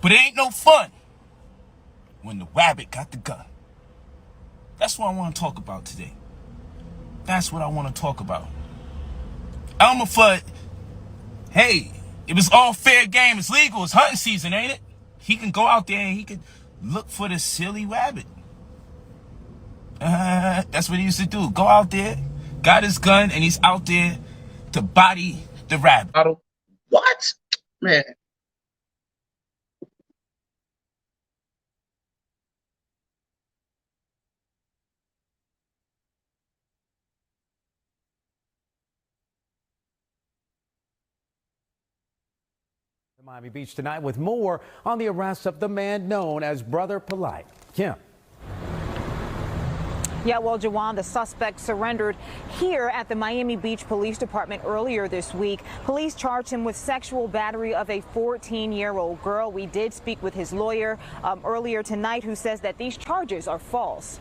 But it ain't no fun when the rabbit got the gun. That's what I want to talk about today. That's what I want to talk about. Elmer Fudd, hey, it was all fair game. It's legal. It's hunting season, ain't it? He can go out there and he can look for the silly rabbit. That's what he used to do. Go out there, got his gun, and he's out there to body the rabbit. What? Man. Miami Beach tonight with more on the arrest of the man known as Brother Polight. Kim. Yeah, well, Jawan, the suspect surrendered here at the Miami Beach Police Department earlier this week. Police charged him with sexual battery of a 14-year-old girl. We did speak with his lawyer earlier tonight, who says that these charges are false.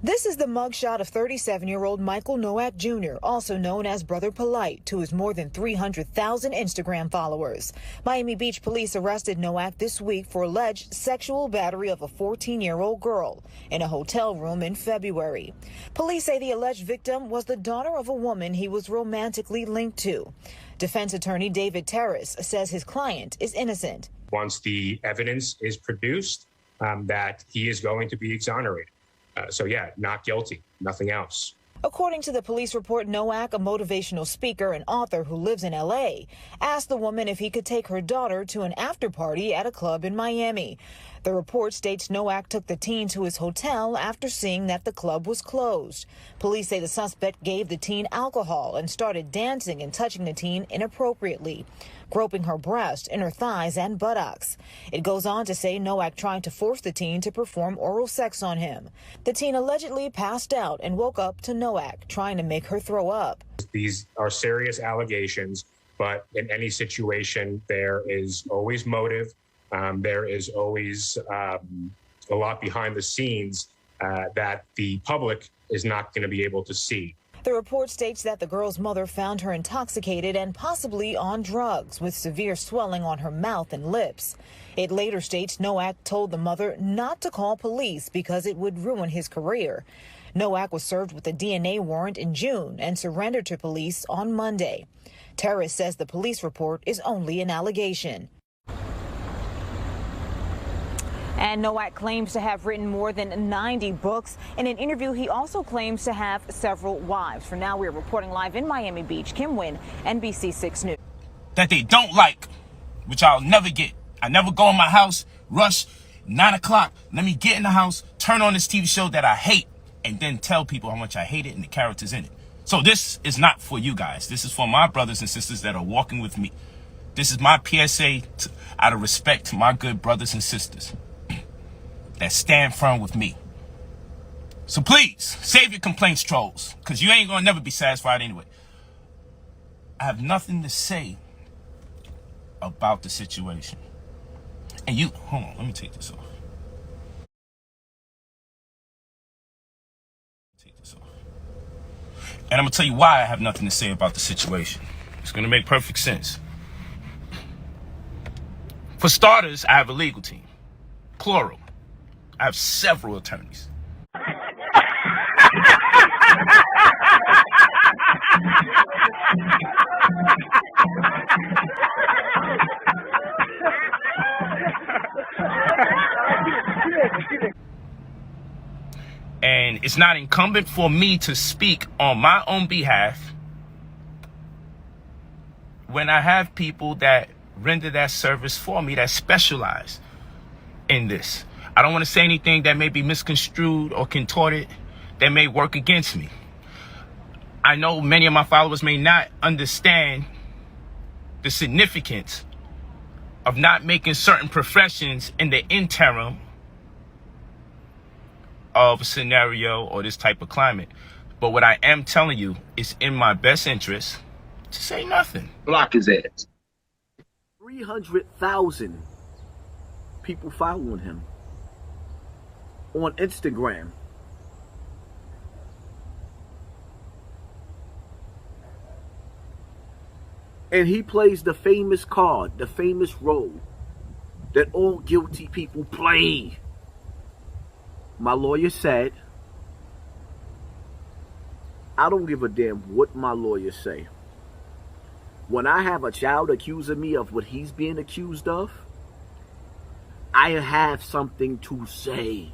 This is the mugshot of 37-year-old Michael Noak Jr., also known as Brother Polight, to his more than 300,000 Instagram followers. Miami Beach police arrested Noak this week for alleged sexual battery of a 14-year-old girl in a hotel room in February. Police say the alleged victim was the daughter of a woman he was romantically linked to. Defense attorney David Terrace says his client is innocent. Once the evidence is produced, that he is going to be exonerated. So, yeah, not guilty, nothing else. According to the police report, Noak, a motivational speaker and author who lives in L.A., asked the woman if he could take her daughter to an after-party at a club in Miami. The report states Noak took the teen to his hotel after seeing that the club was closed. Police say the suspect gave the teen alcohol and started dancing and touching the teen inappropriately, groping her breast, inner thighs, and buttocks. It goes on to say Noak tried to force the teen to perform oral sex on him. The teen allegedly passed out and woke up to Noak trying to make her throw up. These are serious allegations, but in any situation, there is always motive. There is always a lot behind the scenes that the public is not going to be able to see. The report states that the girl's mother found her intoxicated and possibly on drugs, with severe swelling on her mouth and lips. It later states Noak told the mother not to call police because it would ruin his career. Noak was served with a DNA warrant in June and surrendered to police on Monday. Terrace says the police report is only an allegation. And Noak claims to have written more than 90 books. In an interview, he also claims to have several wives. For now, we're reporting live in Miami Beach. Kim Wynn, NBC 6 News. That they don't like, which I'll never get. I never go in my house, rush, 9 o'clock, let me get in the house, turn on this TV show that I hate, and then tell people how much I hate it and the characters in it. So this is not for you guys. This is for my brothers and sisters that are walking with me. This is my PSA out of respect to my good brothers and sisters that stand firm with me. So please, save your complaints, trolls, because you ain't gonna never be satisfied anyway. I have nothing to say about the situation. And you, hold on, let me take this off. And I'm gonna tell you why I have nothing to say about the situation. It's gonna make perfect sense. For starters, I have a legal team, plural. I have several attorneys. And it's not incumbent for me to speak on my own behalf when I have people that render that service for me that specialize in this. I don't want to say anything that may be misconstrued or contorted that may work against me. I know many of my followers may not understand the significance of not making certain professions in the interim of a scenario or this type of climate. But what I am telling you is in my best interest to say nothing. Block his ass. 300,000 people following him on Instagram. And he plays the famous card, the famous role that all guilty people play. My lawyer said, I don't give a damn what my lawyers say. When I have a child accusing me of what he's being accused of, I have something to say.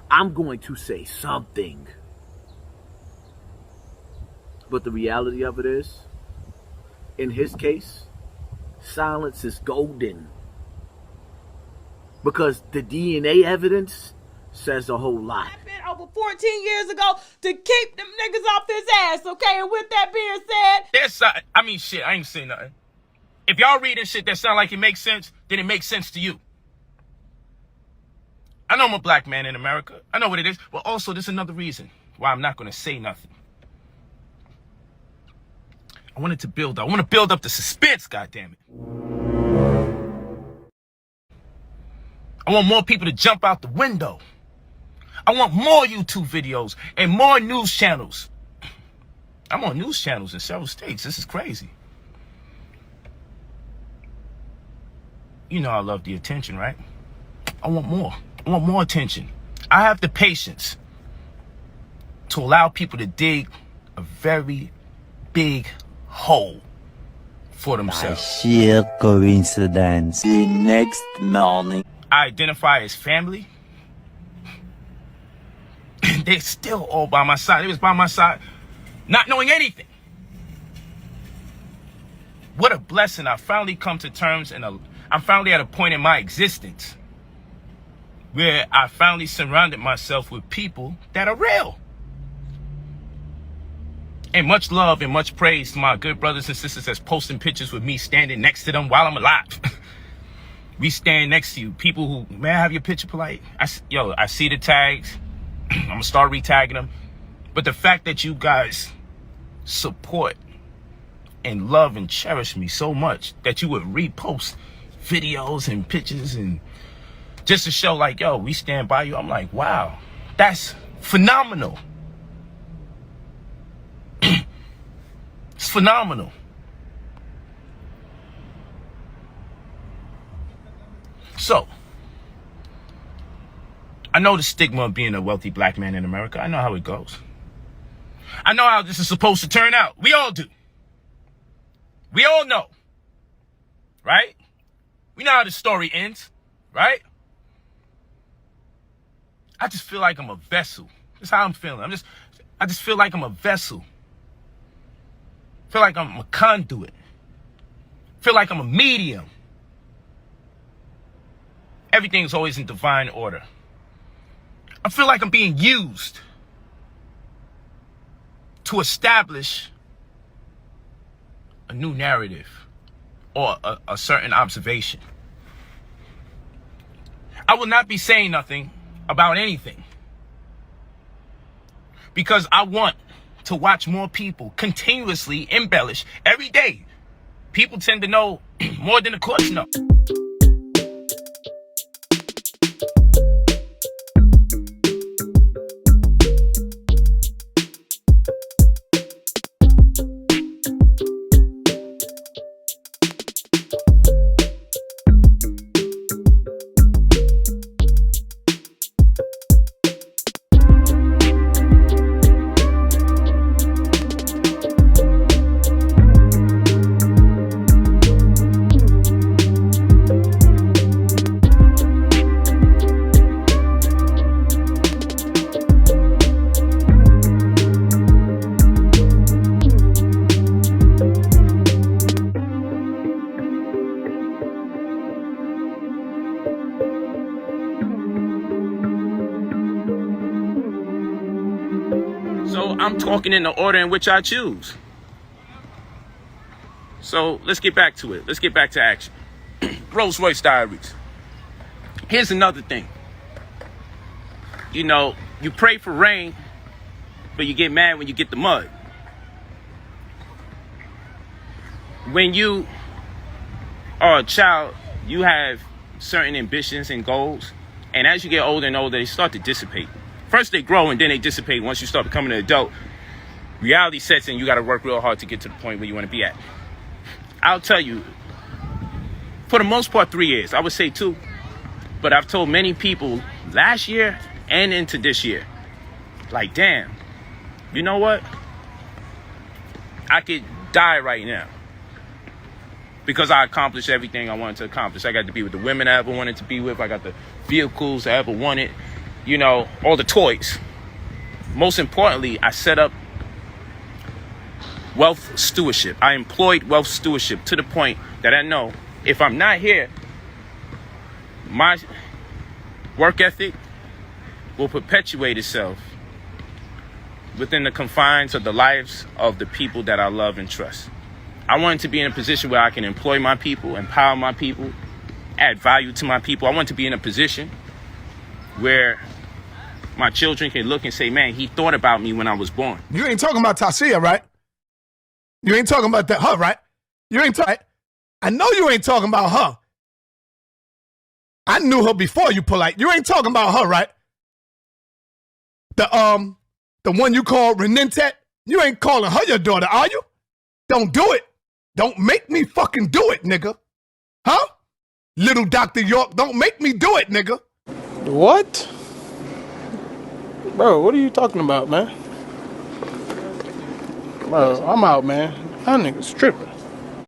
I'm going to say something. But the reality of it is, in his case, silence is golden. Because the DNA evidence says a whole lot. Over 14 years ago to keep them niggas off his ass, okay? And with that being said, I mean, shit, I ain't saying nothing. If y'all reading shit that sound like it makes sense, then it makes sense to you. I know I'm a black man in America. I know what it is. But also, there's another reason why I'm not going to say nothing. I want to build up the suspense, goddammit. I want more people to jump out the window. I want more YouTube videos and more news channels. I'm on news channels in several states. This is crazy. You know I love the attention, right? I want more. I want more attention. I have the patience to allow people to dig a very big hole for themselves. Sheer coincidence. The next morning, I identify as family. They're still all by my side. They was by my side, not knowing anything. What a blessing. I finally come to terms, and I'm finally at a point in my existence where I finally surrounded myself with people that are real. And much love and much praise to my good brothers and sisters that's posting pictures with me standing next to them while I'm alive. We stand next to you. People who, may I have your picture, Polight? I see the tags. I'm going to start retagging them. But the fact that you guys support and love and cherish me so much that you would repost videos and pictures and just to show like, yo, we stand by you. I'm like, wow, that's phenomenal. It's phenomenal. So, I know the stigma of being a wealthy black man in America. I know how it goes. I know how this is supposed to turn out. We all do. We all know. Right? We know how the story ends. Right? I just feel like I'm a vessel. That's how I'm feeling. I just feel like I'm a vessel. Feel like I'm a conduit. Feel like I'm a medium. Everything is always in divine order. I feel like I'm being used to establish a new narrative or a certain observation. I will not be saying nothing about anything because I want to watch more people continuously embellish every day. People tend to know more than the courts know. So I'm talking in the order in which I choose. So let's get back to it. Let's get back to action. Rolls Royce Diaries. Here's another thing. You know, you pray for rain, but you get mad when you get the mud. When you are a child, you have certain ambitions and goals. And as you get older and older, they start to dissipate. First they grow and then they dissipate. Once you start becoming an adult, reality sets in. You got to work real hard to get to the point where you want to be at. I'll tell you, for the most part, 3 years. I would say 2. But I've told many people last year and into this year, like, damn, you know what? I could die right now because I accomplished everything I wanted to accomplish. I got to be with the women I ever wanted to be with. I got the vehicles I ever wanted, you know, all the toys. Most importantly, I set up wealth stewardship. I employed wealth stewardship to the point that I know if I'm not here, my work ethic will perpetuate itself within the confines of the lives of the people that I love and trust. I want to be in a position where I can employ my people, empower my people, add value to my people. I want to be in a position where my children can look and say, man, he thought about me when I was born. You ain't talking about Tasia, right? You ain't talking about her, right? You ain't talking. I know you ain't talking about her. I knew her before you, Polight. You ain't talking about her, right? The one you call Renentet, you ain't calling her your daughter, are you? Don't do it. Don't make me fucking do it, nigga. Huh? Little Dr. York, don't make me do it, nigga. What? Bro, what are you talking about, man? Bro, I'm out, man. That nigga's tripping.